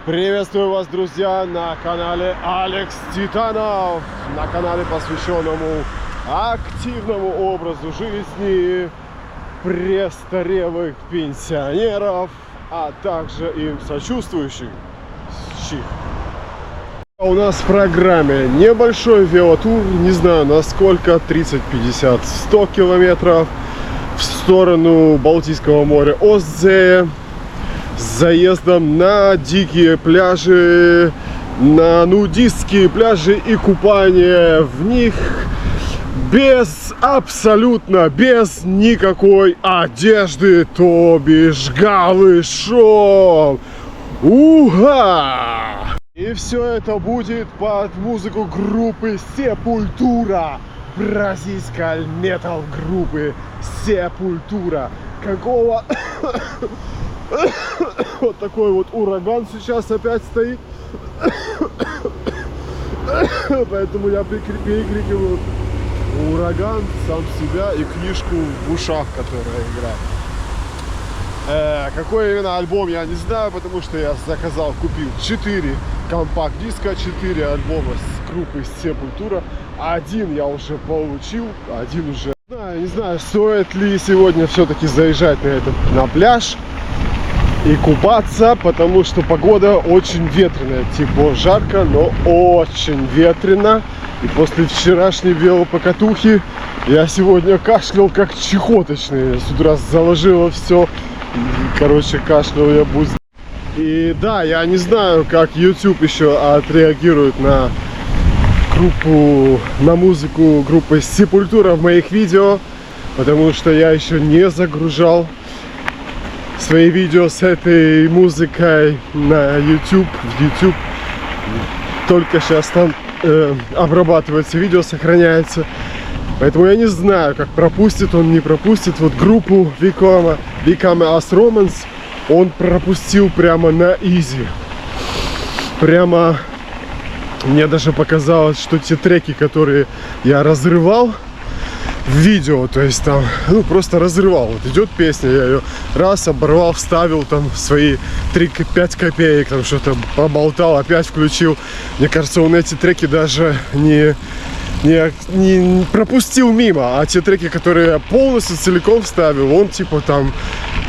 Приветствую вас, друзья, на канале Алекс Титанов, на канале, посвященному активному образу жизни престарелых пенсионеров, а также им сочувствующих. У нас в программе небольшой велотур, не знаю насколько, 30, 50, 100 километров в сторону Балтийского моря Остзее, с заездом на дикие пляжи, на нудистские пляжи и купание в них абсолютно без никакой одежды, то бишь голышом. Уха! И все это будет под музыку группы Sepultura, бразильской метал группы Sepultura. Какого вот такой вот ураган сейчас опять стоит, поэтому я перекрикиваю ураган, сам себя и книжку в ушах, которая играет. Какой именно альбом, я не знаю, потому что я заказал, купил 4 компакт-диска, 4 альбома с группы Sepultura. Один я уже получил, один уже... Не знаю, стоит ли сегодня все-таки заезжать на пляж и купаться, потому что погода очень ветреная, типа жарко, но очень ветрено. И после вчерашней велопокатухи я сегодня кашлял как чехоточный. С утра заложило все. Короче, кашлял я будь. И да, я не знаю, как YouTube еще отреагирует на группу, на музыку группы Sepultura в моих видео, потому что я еще не загружал свои видео с этой музыкой на YouTube, в YouTube. Только сейчас там обрабатывается видео, сохраняется. Поэтому я не знаю, как пропустит он, не пропустит. Вот группу Become As Romance он пропустил прямо на изи. Прямо мне даже показалось, что те треки, которые я разрывал в видео, то есть там, просто разрывал. Вот идет песня, я ее раз оборвал, вставил там свои 3-5 копеек, там что-то поболтал, опять включил. Мне кажется, он эти треки даже не пропустил мимо, а те треки, которые я полностью целиком вставил, он типа там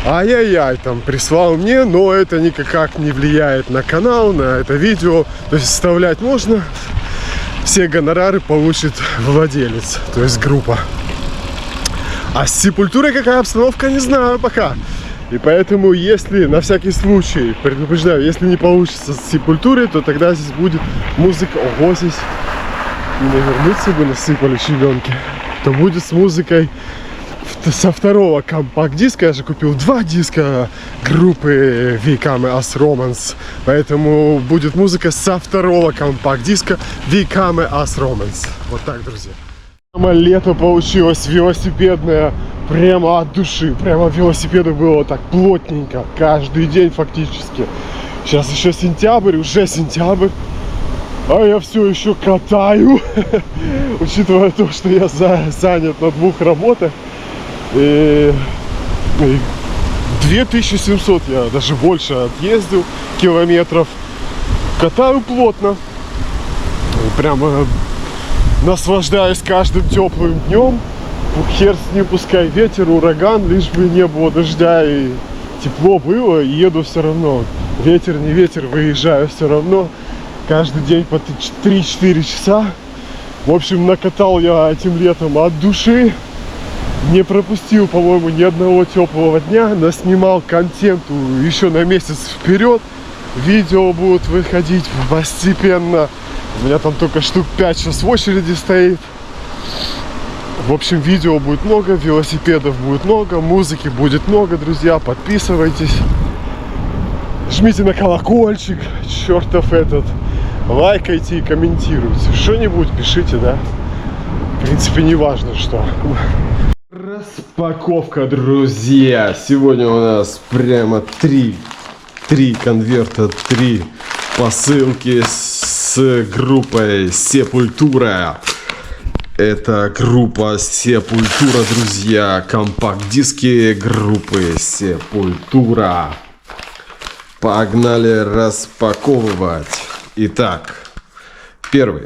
ай-яй-яй там прислал мне, но это никак не влияет на канал, на это видео. То есть вставлять можно, все гонорары получит владелец, то есть группа. А с Sepultura какая обстановка, не знаю пока. И поэтому, если на всякий случай, предупреждаю, если не получится с Sepultura, то тогда здесь будет музыка. Ого, здесь не навернуться бы насыпали щебенки. То будет с музыкой со второго компакт-диска. Я же купил 2 диска группы Become As Romance. Поэтому будет музыка со второго компакт-диска Become As Romance. Вот так, друзья. Лето получилось велосипедное прямо от души. Прямо велосипеда было так плотненько. Каждый день фактически. Сейчас еще сентябрь, уже сентябрь. А я все еще катаю. Учитывая то, что я занят на 2 работах. И 2700 я даже больше отъездил километров. Катаю плотно. Прямо наслаждаюсь каждым теплым днем. Хер с ним, пускай ветер, ураган, лишь бы не было дождя и тепло было, и еду все равно. Ветер, не ветер, выезжаю все равно. Каждый день по 3-4 часа. В общем, накатал я этим летом от души. Не пропустил, по-моему, ни одного теплого дня. Наснимал контенту еще на месяц вперед. Видео будут выходить постепенно. У меня там только штук 5 сейчас в очереди стоит. В общем, видео будет много, велосипедов будет много, музыки будет много, друзья. Подписывайтесь. Жмите на колокольчик, чертов этот. Лайкайте и комментируйте. Что-нибудь пишите, да? В принципе, не важно, что. Распаковка, друзья. Сегодня у нас прямо 3 конверта, 3 посылки с группой Sepultura. Это группа Sepultura, друзья. Компакт-диски группы Sepultura. Погнали распаковывать. Итак, первый.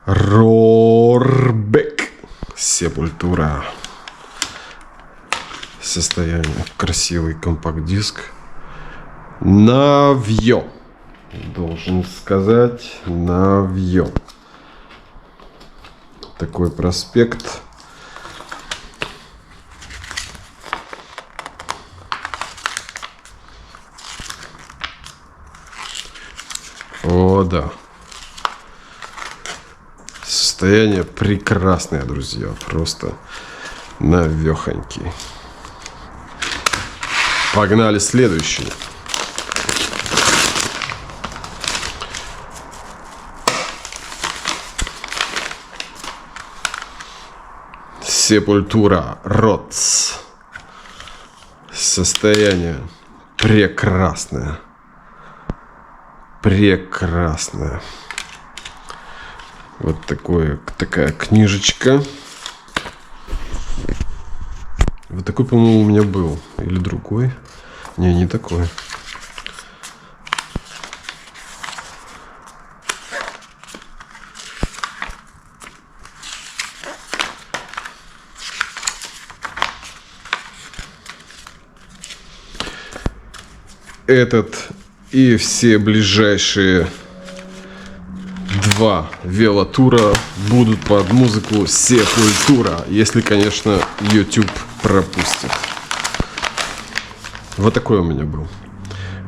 Рорбек. Сепультура. Состояние. Красивый компакт-диск. Навье. Должен сказать, навье. Такой проспект. О, да. Состояние прекрасное, друзья. Просто навехонький. Погнали следующий. Сепультура Ротс. Состояние прекрасное. Прекрасное. Вот такая книжечка. Вот такой, по-моему, у меня был. Или другой. Не такой. Этот и все ближайшие 2 велотура будут под музыку Сепультура, если, конечно, YouTube пропустит. Вот такой у меня был.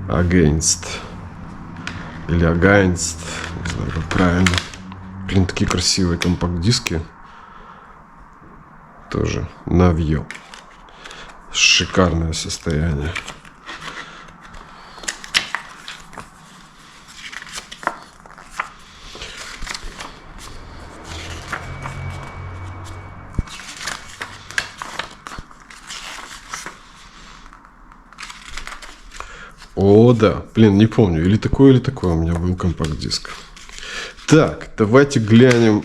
Against. Или Against. Не знаю, как правильно. Блин, такие красивые компакт-диски. Тоже навье. Шикарное состояние. О, да. Блин, не помню. Или такой у меня был компакт-диск. Так, давайте глянем,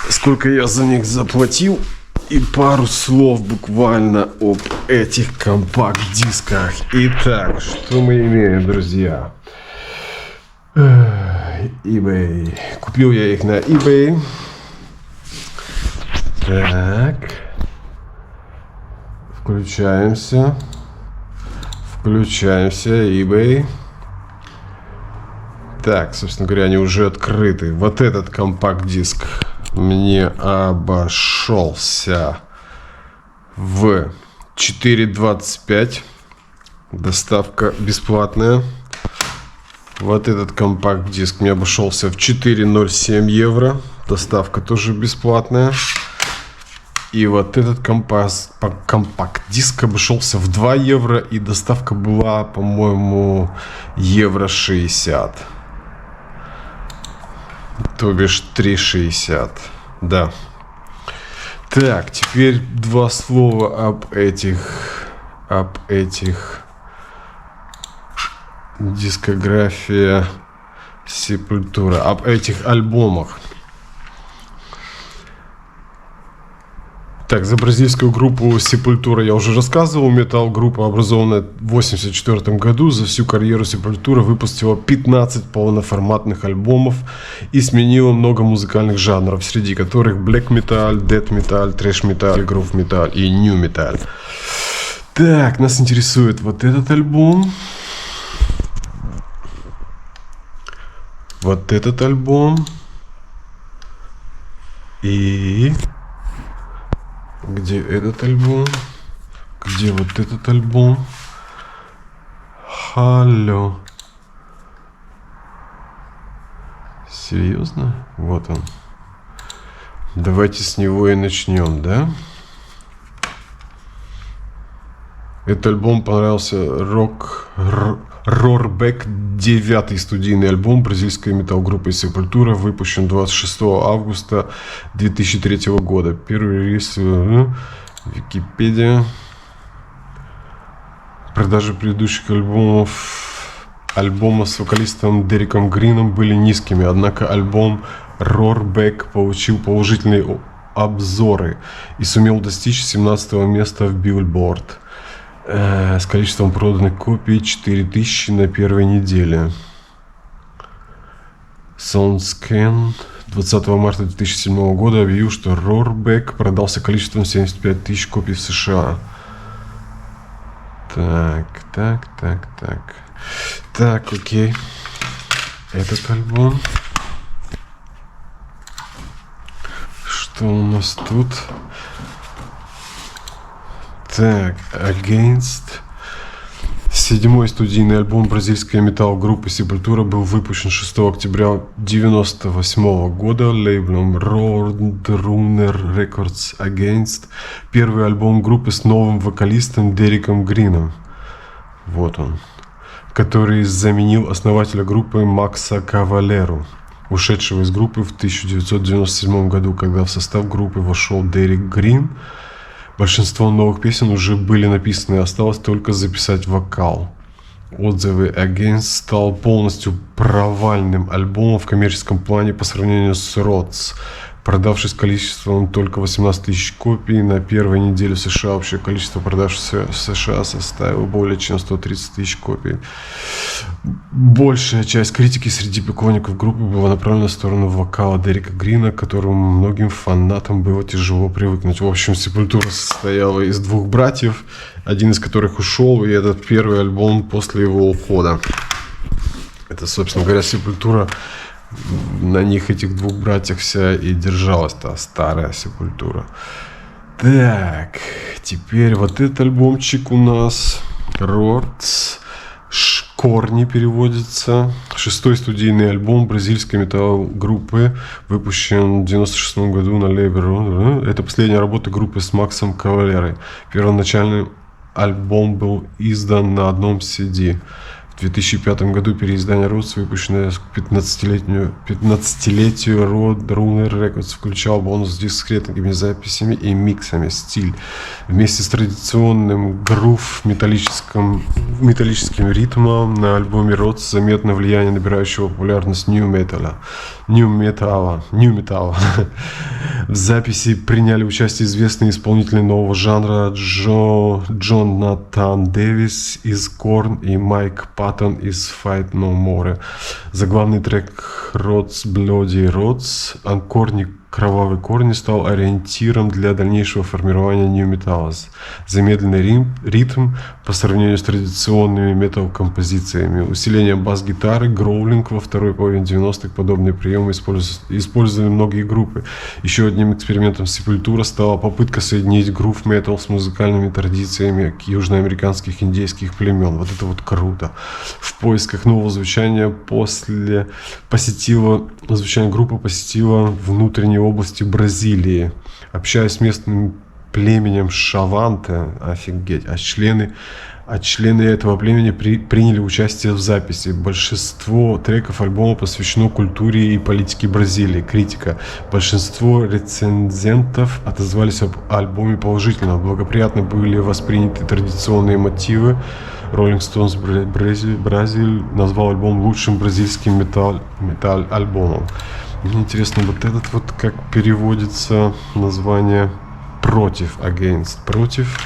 сколько я за них заплатил. И пару слов буквально об этих компакт-дисках. Итак, что мы имеем, друзья? eBay. Купил я их на eBay. Так. Включаемся, eBay. Так, собственно говоря, они уже открыты. Вот этот компакт-диск мне обошелся в 4,25. Доставка бесплатная. Вот этот компакт-диск мне обошелся в 4,07 евро. Доставка тоже бесплатная. И вот этот компакт-диск обошелся в 2 евро, и доставка была, по-моему, евро 60. То бишь 3,60. Да. Так, теперь 2 слова об этих дискография Сепультура, об этих альбомах. Так, за бразильскую группу Сепультура я уже рассказывал. Метал-группа, образованная в 1984 году. За всю карьеру Сепультура выпустила 15 полноформатных альбомов и сменила много музыкальных жанров, среди которых black metal, death metal, trash metal, groove metal и new metal. Так, нас интересует вот этот альбом. Вот этот альбом. И... где этот альбом? Где вот этот альбом? Алло. Серьезно? Вот он. Давайте с него и начнем, да? Этот альбом понравился. Рорбек, 9-й студийный альбом бразильской метал-группы Сепультура, выпущен 26 августа 2003 года. Первый релиз Википедия. Продажи предыдущих альбома с вокалистом Дереком Грином были низкими, однако альбом Рорбек получил положительные обзоры и сумел достичь 17 места в Billboard. С количеством проданных копий 4000 на первой неделе. SoundScan 20 марта 2007 года объявил, что Roarback продался количеством 75 тысяч копий в США. Так, окей. Этот альбом. Что у нас тут? Так, Against. Седьмой студийный альбом бразильской метал-группы Sepultura был выпущен 6 октября 1998 года лейблом Roadrunner Records Against. Первый альбом группы с новым вокалистом Дереком Грином. Вот он. Который заменил основателя группы Макса Кавалеру, ушедшего из группы в 1997 году, когда в состав группы вошел Дерек Грин. Большинство новых песен уже были написаны, осталось только записать вокал. Отзывы Against стал полностью провальным альбомом в коммерческом плане по сравнению с Rods, продавшись количеством только 18 тысяч копий. На первой неделе в США общее количество продавшихся в США составило более чем 130 тысяч копий. Большая часть критики среди поклонников группы была направлена в сторону вокала Дерека Грина, к которому многим фанатам было тяжело привыкнуть. В общем, Sepultura состояла из двух братьев, один из которых ушел, и этот первый альбом после его ухода. Это, собственно говоря, Sepultura. На них, этих двух братьев, вся и держалась та старая Sepultura. Так, теперь вот этот альбомчик у нас. Rods. Корни переводится. Шестой студийный альбом бразильской метал-группы, выпущен в 1996 году на лейбле. Это последняя работа группы с Максом Кавалерой. Первоначальный альбом был издан на одном CD. В 2005 году переиздание Rods, выпущенное к 15-летию Roadrunner Records, включал бонус-диск с редкими записями и миксами. Стиль вместе с традиционным грув металлическим ритмом на альбоме Rods заметно влияние набирающего популярность New Metal. В записи приняли участие известные исполнители нового жанра Джонатан Дэвис из Korn и Майк Паттон из Fight No More. Заглавный трек Rods Bloody Rods, анкорник «Кровавые корни» стал ориентиром для дальнейшего формирования New Metal. Замедленный ритм по сравнению с традиционными метал-композициями. Усиление бас-гитары, гроулинг во второй половине 90-х. Подобные приемы использовали многие группы. Еще одним экспериментом Sepultura стала попытка соединить грув-метал с музыкальными традициями южноамериканских индейских племен. Вот это вот круто. В поисках нового звучания группа посетила внутренние области Бразилии, общаясь с местным племенем Шаванте, офигеть, а члены этого племени приняли участие в записи. Большинство треков альбома посвящено культуре и политике Бразилии. Критика. Большинство рецензентов отозвались об альбоме положительно. Благоприятно были восприняты традиционные мотивы. Rolling Stones Бразиль назвал альбом лучшим бразильским метал-альбомом. Мне интересно, вот этот вот как переводится название против, against, против.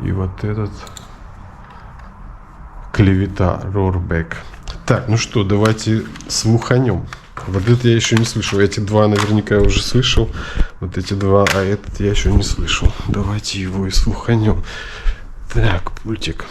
И вот этот клевета, Roarback. Так, ну что, давайте слуханем. Вот это я еще не слышал. Эти два наверняка я уже слышал. Вот эти два, а этот я еще не слышал. Давайте его и слуханем. Так, пультик.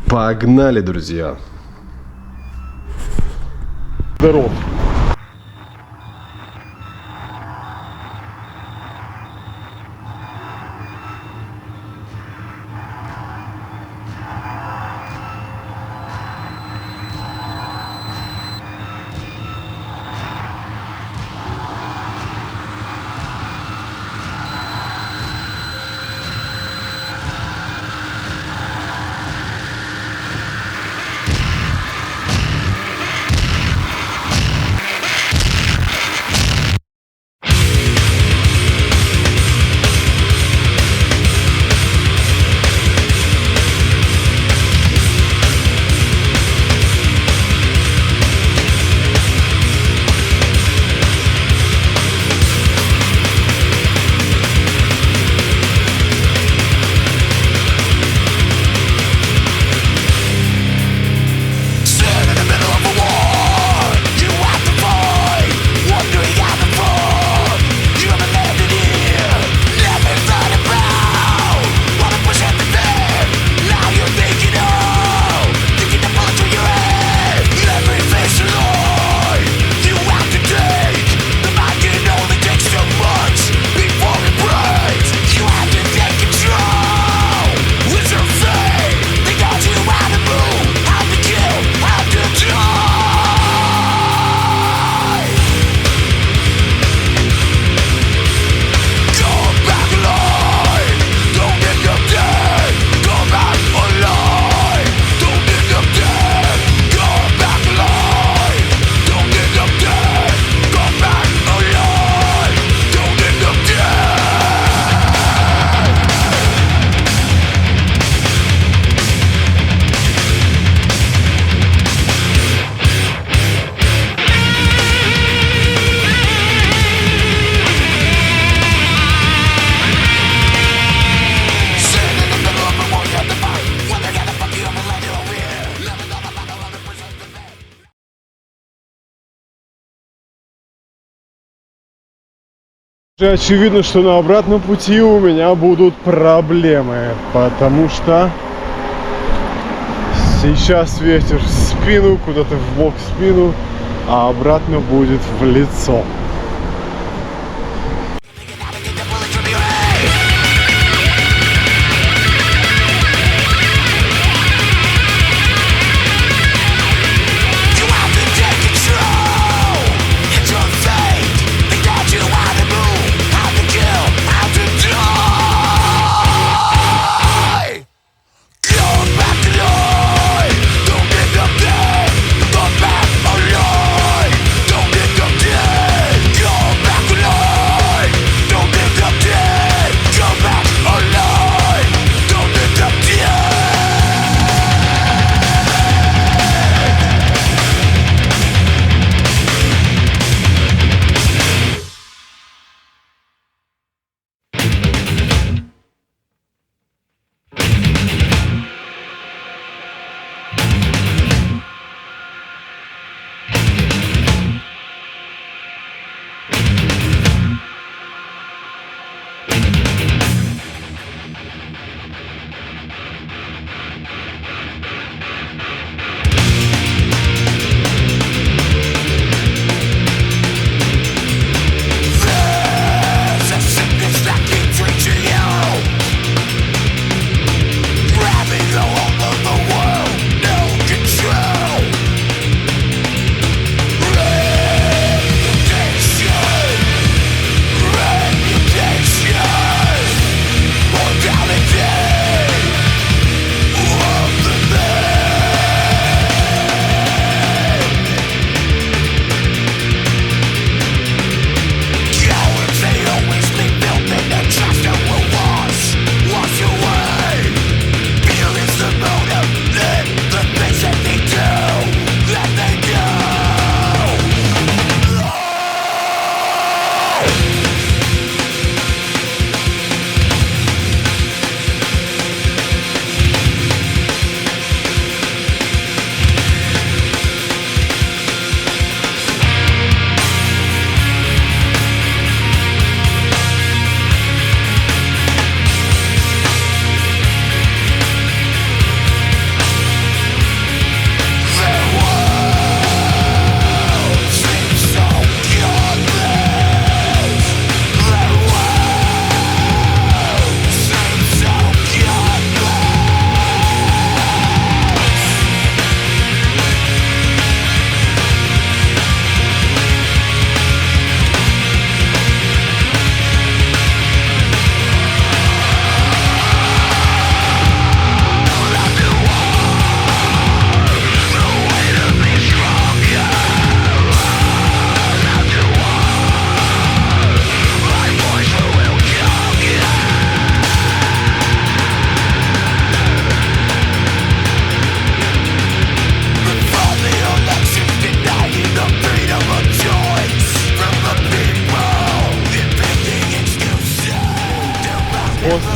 Погнали, друзья. Здоров. Уже очевидно, что на обратном пути у меня будут проблемы, потому что сейчас ветер в спину, куда-то в бок спину, а обратно будет в лицо.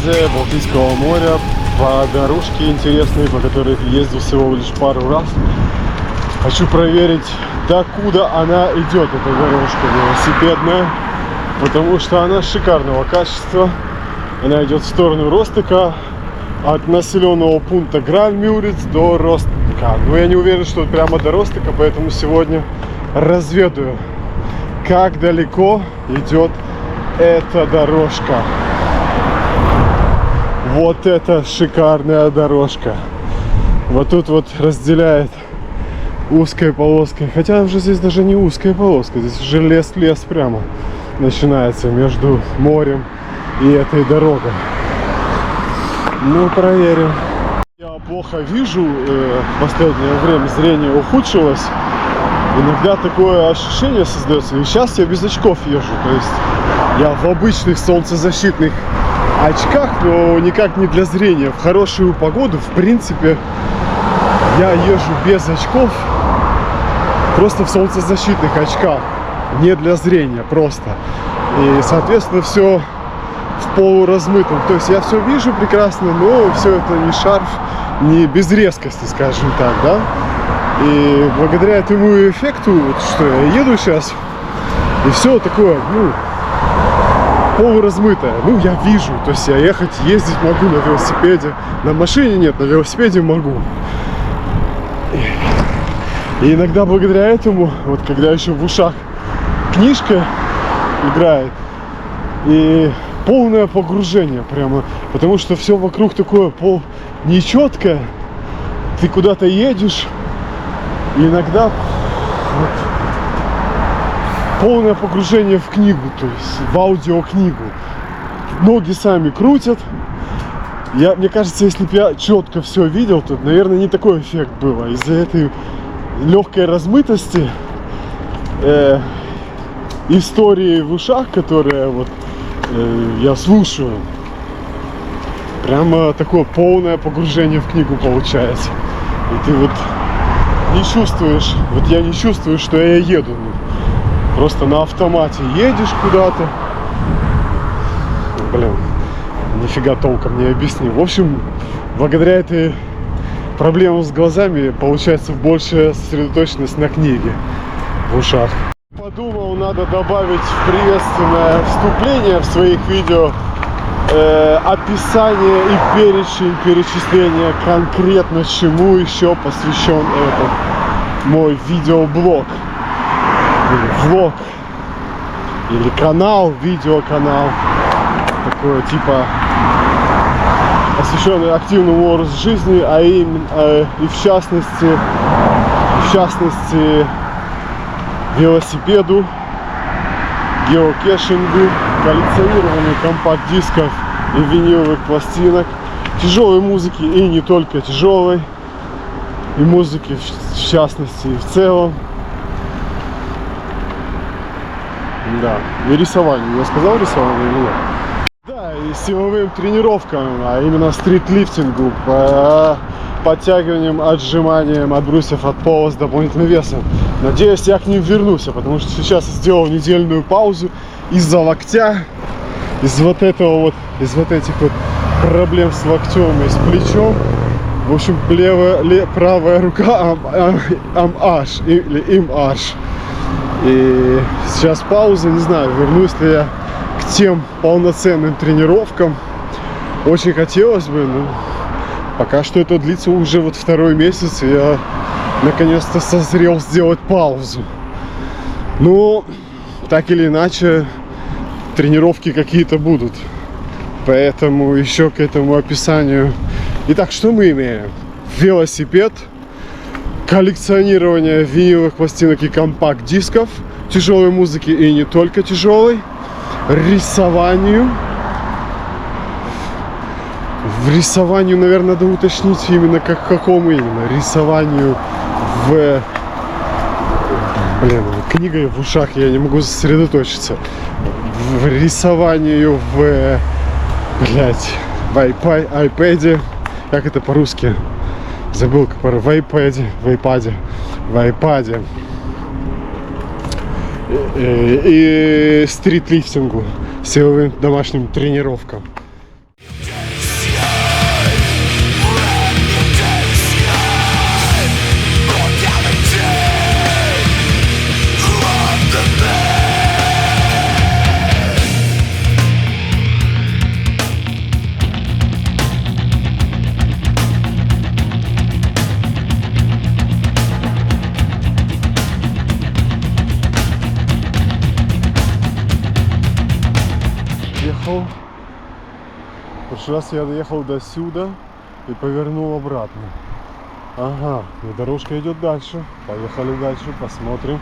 После Балтийского моря по дорожке интересной, по которой ездил всего лишь пару раз, хочу проверить, докуда она идет, эта дорожка велосипедная, потому что она шикарного качества. Она идет в сторону Ростыка, от населенного пункта Гральмюрец до Ростыка. Но я не уверен, что прямо до Ростыка, поэтому сегодня разведаю, как далеко идет эта дорожка. Вот это шикарная дорожка. Вот тут вот разделяет узкой полоской. Хотя уже здесь даже не узкая полоска. Здесь уже лес прямо начинается между морем и этой дорогой. Ну, проверим. Я плохо вижу. В последнее время зрение ухудшилось. Иногда такое ощущение создается. И сейчас я без очков езжу. То есть я в обычных солнцезащитных очках, но никак не для зрения. В хорошую погоду, в принципе, я езжу без очков, просто в солнцезащитных очках, не для зрения, просто. И, соответственно, все в полуразмытом. То есть я все вижу прекрасно, но все это не шарф, не без резкости, скажем так, да. И благодаря этому эффекту, вот, что я еду сейчас, и все такое, ну, полуразмытая. Ну, я вижу, то есть я ездить могу на велосипеде. На машине нет, на велосипеде могу. И иногда благодаря этому, вот когда еще в ушах книжка играет, и полное погружение прямо, потому что все вокруг такое нечеткое, ты куда-то едешь, и иногда вот, полное погружение в книгу, то есть в аудиокнигу. Ноги сами крутят. Мне кажется, если бы я четко все видел, то, наверное, не такой эффект был. Из-за этой легкой размытости истории в ушах, которые вот я слушаю, прямо такое полное погружение в книгу получается. И ты вот не чувствуешь, вот я не чувствую, что я еду. Просто на автомате едешь куда-то. Блин, нифига толком не объяснил. В общем, благодаря этой проблеме с глазами получается большая сосредоточенность на книге в ушах. Подумал, надо добавить в приветственное вступление в своих видео описание и перечень перечисления конкретно чему еще посвящен этот мой видеоблог. Или влог. Или канал, видеоканал. Такое типа посвященный активному образу жизни, а именно и в частности велосипеду, геокешингу, коллекционированию компакт-дисков и виниловых пластинок, тяжелой музыки и не только тяжелой, и музыки в частности и в целом. Да, и рисованию. Я сказал рисование или нет? Да, и силовым тренировкам, а именно стритлифтингу, по подтягиванием, отжиманием от брусьев от пола с дополнительным весом. Надеюсь, я к ним вернусь, потому что сейчас я сделал недельную паузу из-за локтя, из вот этих вот проблем с локтем и с плечом. В общем, правая рука аш или им аш. И сейчас пауза, не знаю, вернусь ли я к тем полноценным тренировкам. Очень хотелось бы, но пока что это длится уже вот второй месяц, и я наконец-то созрел сделать паузу. Но так или иначе тренировки какие-то будут. Поэтому еще к этому описанию. Итак, что мы имеем? Велосипед, коллекционирование виниловых пластинок и компакт-дисков, тяжелой музыки и не только тяжелой, рисованию. В рисованию, наверное, надо уточнить именно какому именно. Рисованию в... книгой в ушах я не могу сосредоточиться. В рисованию в... в iPad. Как это по-русски? Забыл, как в iPad. И стритлифтингу, силовым домашним тренировкам. В прошлый раз я доехал до сюда и повернул обратно. Ага, и дорожка идет дальше. Поехали дальше, посмотрим.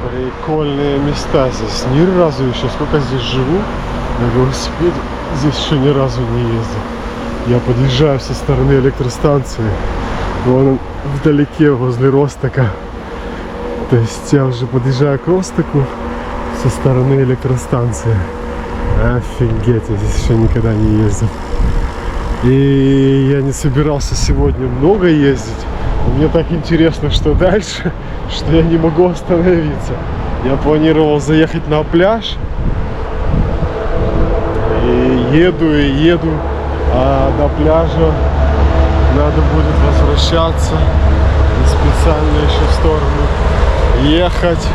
Прикольные места здесь. Ни разу еще, сколько здесь живу, На велосипеде здесь еще ни разу не ездил. Я подъезжаю со стороны электростанции. Вон он вдалеке, возле Ростока. То есть я уже подъезжаю к Ростоку со стороны электростанции. Офигеть, я здесь еще никогда не ездил. И я не собирался сегодня много ездить. Мне так интересно, что дальше, что я не могу остановиться. Я планировал заехать на пляж. И еду. А до пляжа надо будет возвращаться. И специально еще в сторону ехать.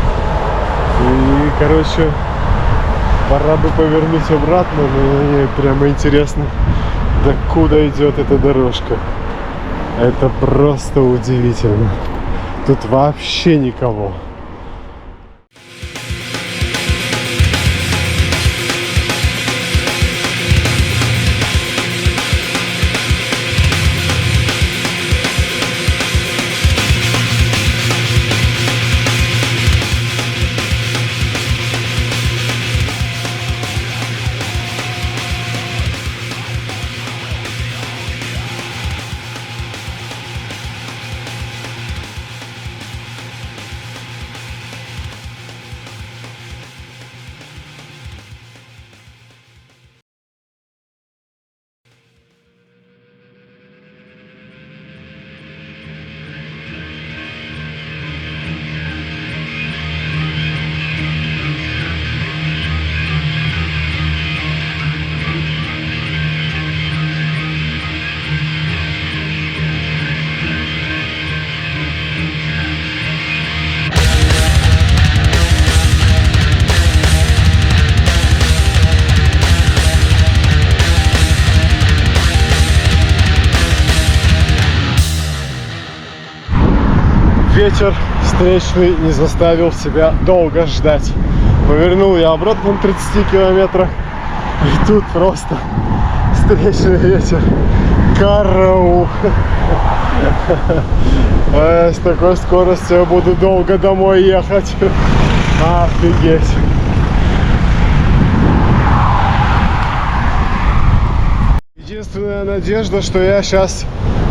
И, короче, пора бы повернуть обратно. Но мне прямо интересно, докуда идет эта дорожка. Это просто удивительно. Тут вообще никого. Ветер встречный не заставил себя долго ждать. Повернул я обратно на 30 километрах. И тут просто встречный ветер. Караул. С такой скоростью я буду долго домой ехать. Офигеть. Единственная надежда, что я сейчас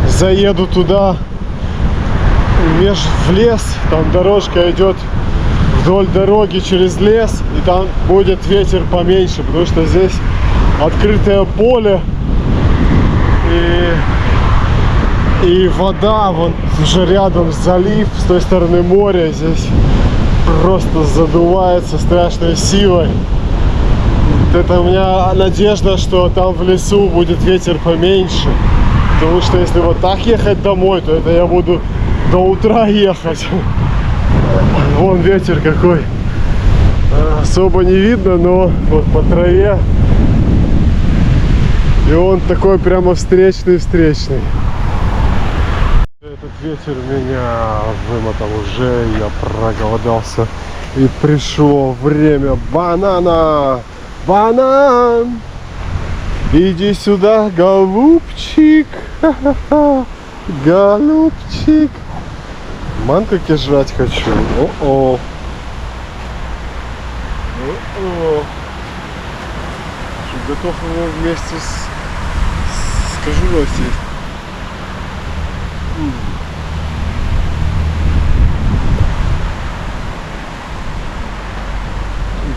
заеду туда, в лес. Там дорожка идет вдоль дороги через лес, и там будет ветер поменьше, потому что здесь открытое поле и вода, вон уже рядом залив, с той стороны море, здесь просто задувается страшной силой. Вот это у меня надежда, что там в лесу будет ветер поменьше, потому что если вот так ехать домой, то это я буду до утра ехать. Вон ветер какой. Особо не видно, но вот по траве. И он такой прямо встречный. Этот ветер меня вымотал уже. Я проголодался. И пришло время банана. Банан! Иди сюда, голубчик. Голубчик. Манкоки жрать хочу. О-о. О-о. Готов его вместе с кожурой съесть.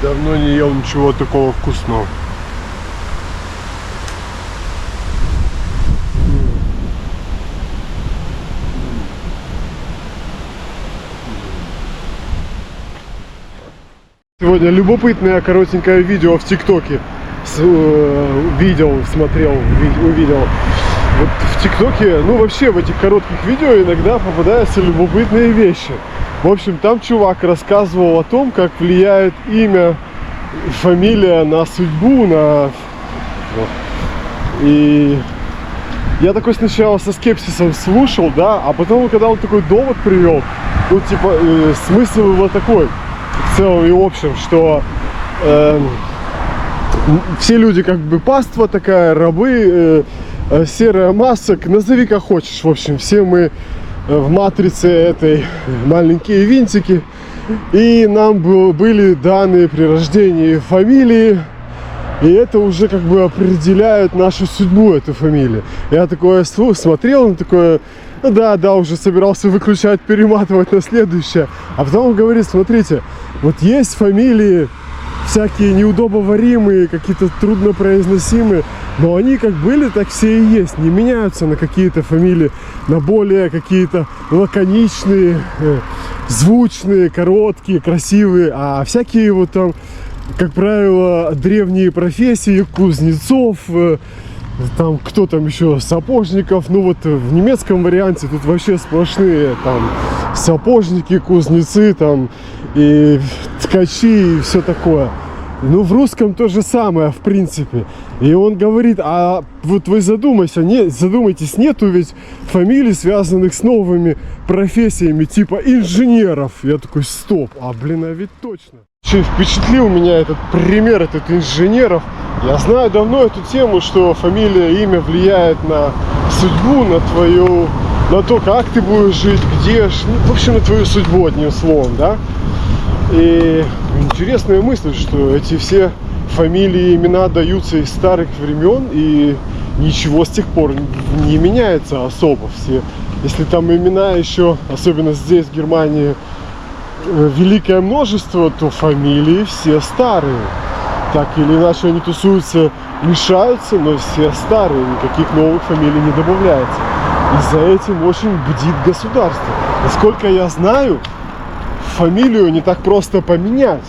Давно не ел ничего такого вкусного. Сегодня любопытное коротенькое видео в ТикТоке увидел. Вот в ТикТоке, ну вообще в этих коротких видео иногда попадаются любопытные вещи. В общем, там чувак рассказывал о том, как влияет имя, фамилия на судьбу, И я такой сначала со скепсисом слушал, да, а потом, когда он такой довод привел, ну типа смысл его такой, в целом и в общем, что все люди как бы паства такая, рабы, серая масса, назови как хочешь. В общем, все мы в матрице этой маленькие винтики. И нам были даны при рождении фамилии, И это уже как бы определяет нашу судьбу, эту фамилию. Я такое смотрел, он такое, ну да, уже собирался выключать, перематывать на следующее. А потом он говорит, смотрите, вот есть фамилии всякие неудобоваримые, какие-то труднопроизносимые, но они как были, так все и есть. Не меняются на какие-то фамилии, на более какие-то лаконичные, звучные, короткие, красивые. А всякие вот там, как правило, древние профессии, кузнецов, там кто там еще, сапожников. Ну вот в немецком варианте тут вообще сплошные там сапожники, кузнецы там и ткачи и все такое. Ну в русском то же самое в принципе. И он говорит, а вот вы задумайтесь, нету ведь фамилий, связанных с новыми профессиями типа инженеров. Я такой, стоп, а ведь точно. Очень впечатлил меня этот пример, этот инженеров. Я знаю давно эту тему, что фамилия, имя влияет на судьбу, на то, как ты будешь жить, где, в общем, на твою судьбу, одним словом, да. И интересная мысль, что эти все фамилии и имена даются из старых времен, и ничего с тех пор не меняется особо. Все, если там имена еще, особенно здесь, в Германии, великое множество, то фамилии все старые. Так или иначе они тусуются, мешаются, но все старые, никаких новых фамилий не добавляется. И за этим очень бдит государство. Насколько я знаю, фамилию не так просто поменять.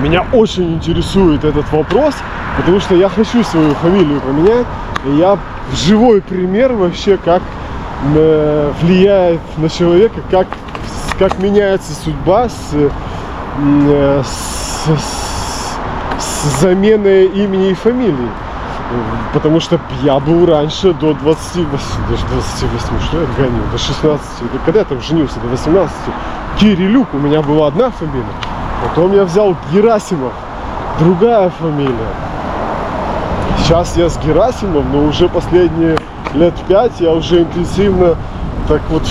Меня очень интересует этот вопрос, потому что я хочу свою фамилию поменять. И я живой пример вообще, как влияет на человека, как меняется судьба с заменой имени и фамилии. Потому что я был раньше до 28, даже 28, что я гоню, до 16, когда я там женился, до 18, Кирилюк, у меня была одна фамилия. Потом я взял Герасимов, другая фамилия. Сейчас я с Герасимом, но уже последние лет 5 я уже интенсивно так вот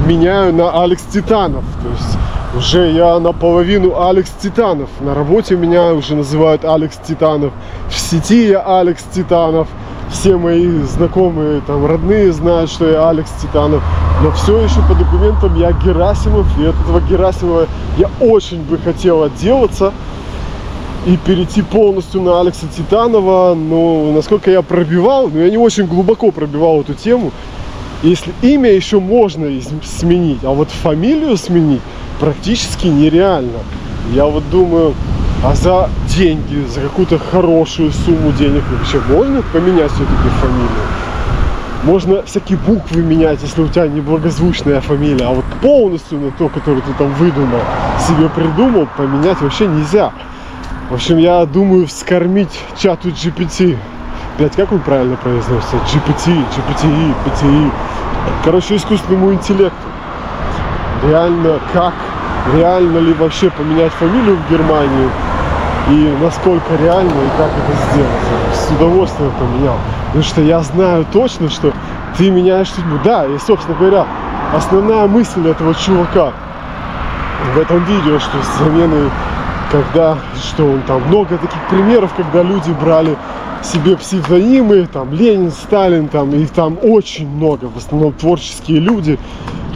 меняю на Алекс Титанов. То есть уже я наполовину Алекс Титанов. На работе меня уже называют Алекс Титанов. В сети я Алекс Титанов. Все мои знакомые, там, родные знают, что я Алекс Титанов. Но все еще по документам я Герасимов. И от этого Герасимова я очень бы хотел отделаться и перейти полностью на Алекса Титанова. Но насколько я пробивал, я не очень глубоко пробивал эту тему. Если имя еще можно сменить, а вот фамилию сменить практически нереально. Я вот думаю, а за деньги, за какую-то хорошую сумму денег вообще можно поменять все-таки фамилию? Можно всякие буквы менять, если у тебя неблагозвучная фамилия, а вот полностью на то, которую ты там выдумал, себе придумал, поменять вообще нельзя. В общем, я думаю вскормить чату GPT. Блять, как он правильно произносится? GPT, PTI. Короче, искусственному интеллекту. Реально ли вообще поменять фамилию в Германии? И насколько реально, и как это сделать? С удовольствием поменял. Потому что я знаю точно, что ты меняешь судьбу. Да, и, собственно говоря, основная мысль этого чувака в этом видео, что с заменой, что он там, много таких примеров, когда люди брали себе псевдонимы, там, Ленин, Сталин, там, их там очень много, в основном творческие люди,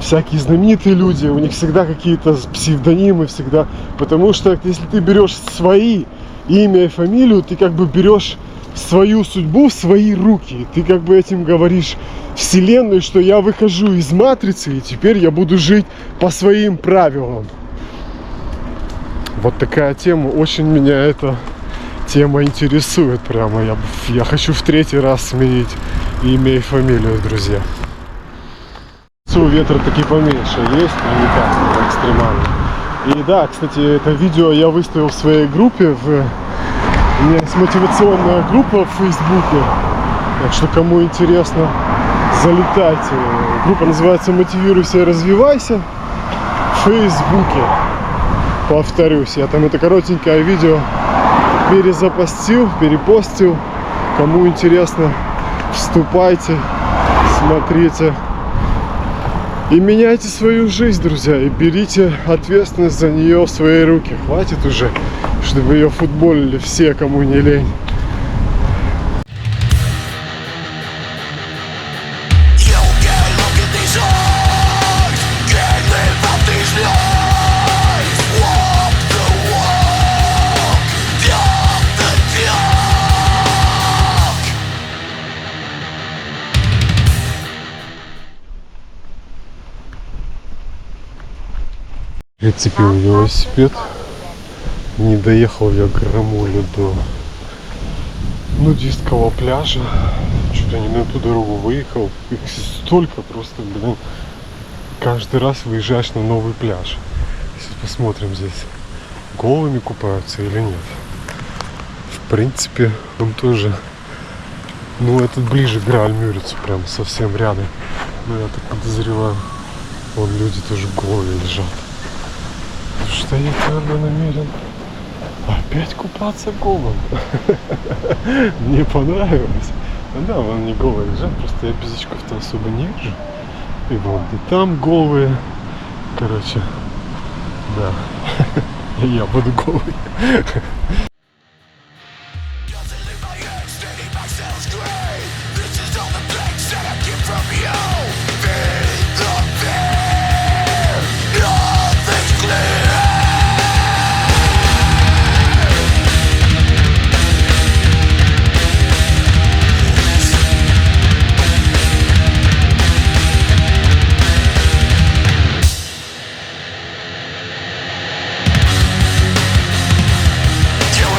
всякие знаменитые люди, у них всегда какие-то псевдонимы, всегда, потому что если ты берешь свои имя и фамилию, ты как бы берешь свою судьбу в свои руки, ты как бы этим говоришь вселенной, что я выхожу из матрицы, и теперь я буду жить по своим правилам. Вот такая тема, очень меня эта тема интересует прямо. Я хочу в 3-й раз сменить имя и фамилию, друзья. Ветра таки поменьше есть, но не так экстремально. И да, кстати, это видео я выставил в своей группе. У меня есть мотивационная группа в Фейсбуке. Так что, кому интересно, залетайте. Группа называется «Мотивируйся и развивайся» в Фейсбуке. Повторюсь, я там это коротенькое видео перепостил. Кому интересно, вступайте, смотрите. И меняйте свою жизнь, друзья, и берите ответственность за нее в свои руки. Хватит уже, чтобы ее футболили все, кому не лень. Прицепил велосипед. Не доехал я громулю до нудистского пляжа. Что-то не на ту дорогу выехал. Их столько просто, блин. Каждый раз выезжаешь на новый пляж. Сейчас посмотрим здесь, голыми купаются или нет. В принципе, он тоже... Ну, этот ближе к Грааль-Мюрицу, прям совсем рядом. Но я так подозреваю, вон люди тоже голые лежат. Что я твердо намерен опять купаться голым. Мне понравилось. Да, вон не голые лежат, просто я пизичков-то особо не вижу. И вон, и там голые. Короче, да. Я буду голый. You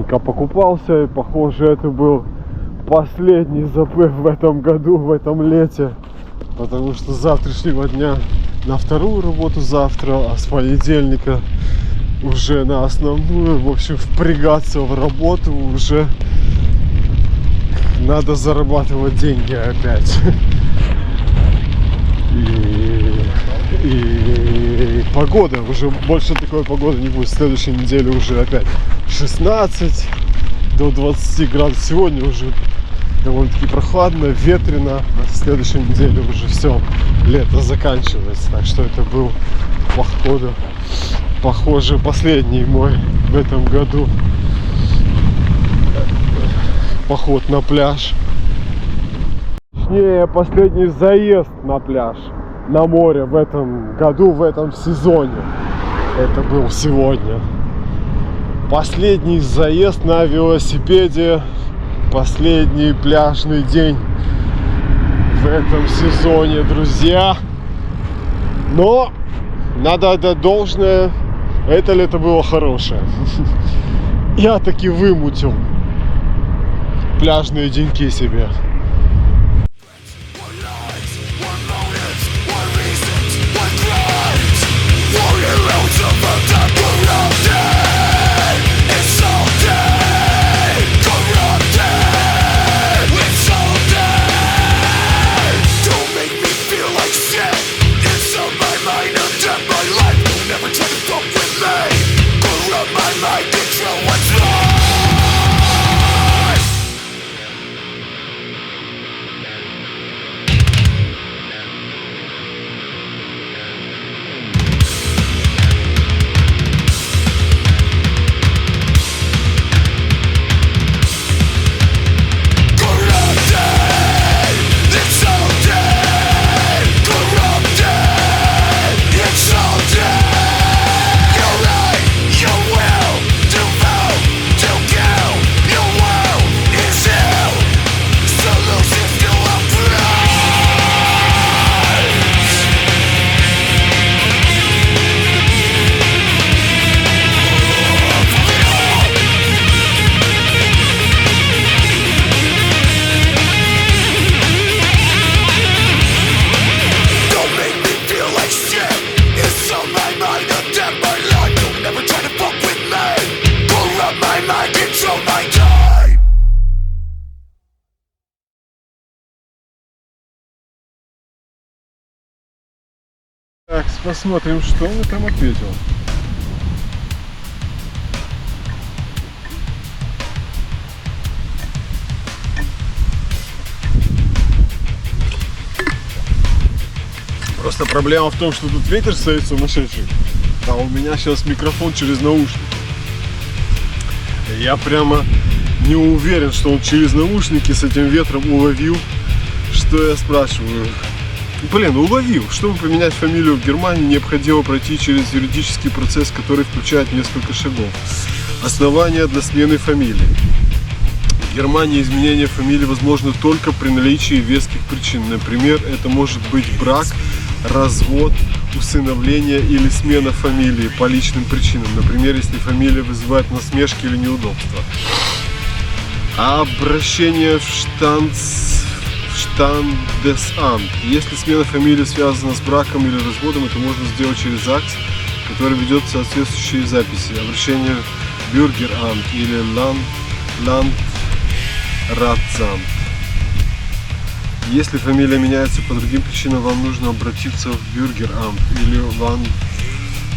быстренько покупался, и похоже это был последний заплыв в этом году, в этом лете, потому что с завтрашнего дня на вторую работу завтра, а с понедельника уже на основную. В общем, впрягаться в работу уже надо, зарабатывать деньги опять. И погода, уже больше такой погоды не будет. В следующей неделе уже опять 16 до 20 градусов. Сегодня уже довольно-таки прохладно, ветрено. А в следующей неделе уже все, лето заканчивается. Так что это был, походу, похоже, последний мой в этом году поход на пляж. Точнее, последний заезд на пляж, на море в этом году, в этом сезоне. Это был сегодня. Последний заезд на велосипеде, последний пляжный день в этом сезоне, друзья. Но надо отдать должное, это лето было хорошее. Я таки вымутил пляжные деньки себе. Так, посмотрим, что он там ответил. Просто проблема в том, что тут ветер стоит сумасшедший, а у меня сейчас микрофон через наушник. Я прямо не уверен, что он через наушники с этим ветром уловил, что я спрашиваю. Блин, уловил. Чтобы поменять фамилию в Германии, необходимо пройти через юридический процесс, который включает несколько шагов. Основания для смены фамилии. В Германии изменение фамилии возможно только при наличии веских причин. Например, это может быть брак, развод, усыновление или смена фамилии по личным причинам. Например, если фамилия вызывает насмешки или неудобства. Обращение в Standesamt. Если смена фамилии связана с браком или разводом, это можно сделать через акт, который ведет соответствующие записи. Обращение в Bürgeramt или Landratsamt. Если фамилия меняется по другим причинам, вам нужно обратиться в Bürgeramt или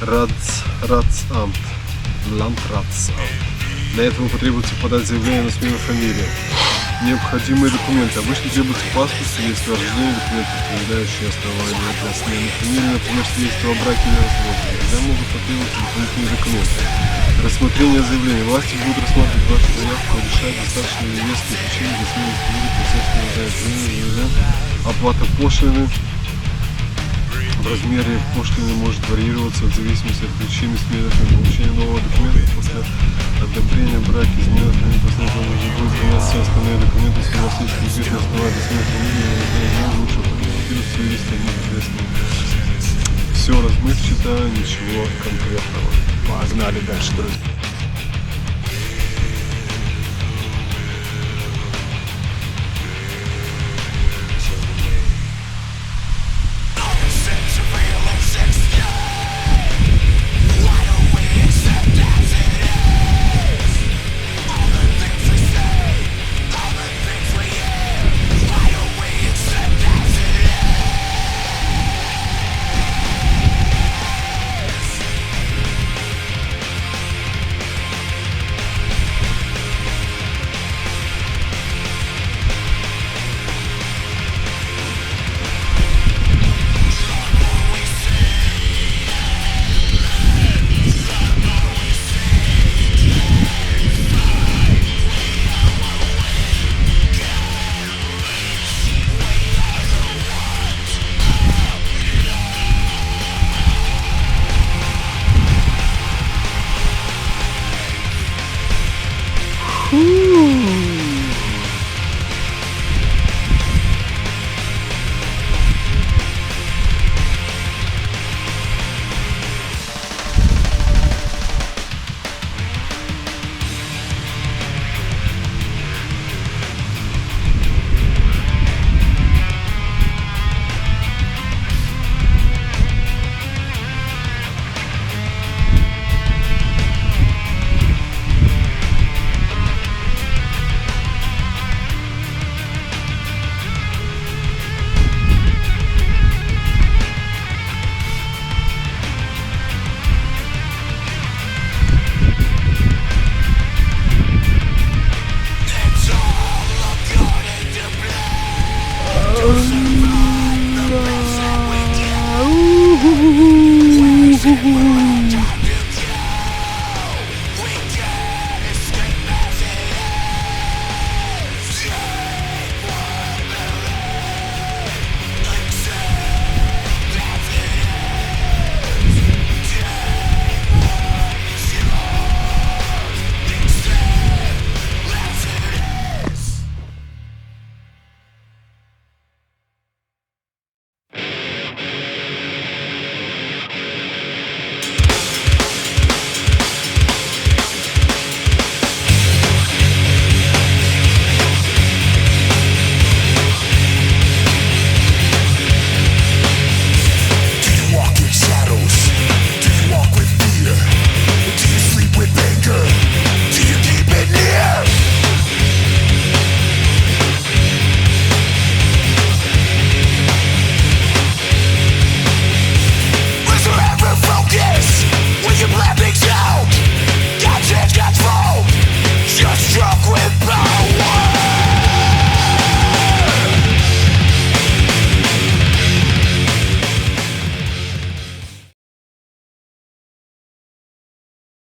Landratsamt. Для этого потребуется подать заявление на смену фамилии. Необходимые документы. Обычно требуется паспорт, свидетельство о рождении, документы, подтверждающие основания для смены фамилии, например, свидетельство о браке или разводе. Иногда могут потребоваться дополнительные документы. Рассмотрение заявления. Власти будут рассматривать вашу заявку и решать, достаточно ли веские причины для смены фамилии, процесс не. Оплата пошлины. В размере пошлины может варьироваться в зависимости от причины смены фамилии. Получение нового документа после одобрения брака, измены фамилии, после этого нужно будет принять все остальные документы, если у вас есть конкретные основания для смены фамилии, лучше проконсультироваться, если они известны. Все размытчато, ничего конкретного. Погнали дальше, друзья.